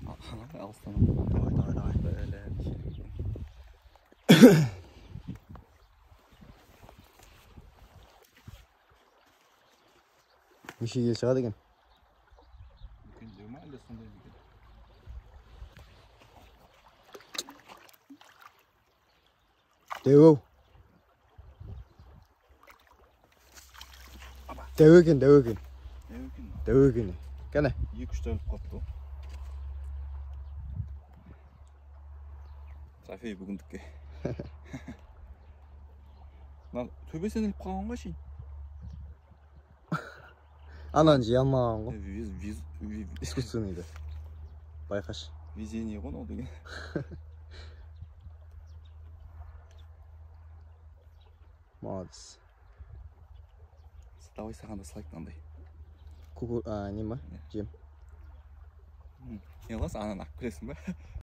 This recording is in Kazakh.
Alsana. Давай. Böyle bir şey. Nişiге шығады екен. Үлкендеу ма әлде сондай екен? Дәу. Дәу екен. Дәу екен. Кәне. 2-3 тәулік қалыпты. Трофей бүгіндікке. Мына төбесінен іліп қалған ғой шейін. Ананы жей алмаған ғой. Искусственныйды. Байқаш. Везение ғой ол деген. Молодец. Давай саған да салайық мынандай. Не ма? Жем. Не қыласың, ананы алып келесің ба?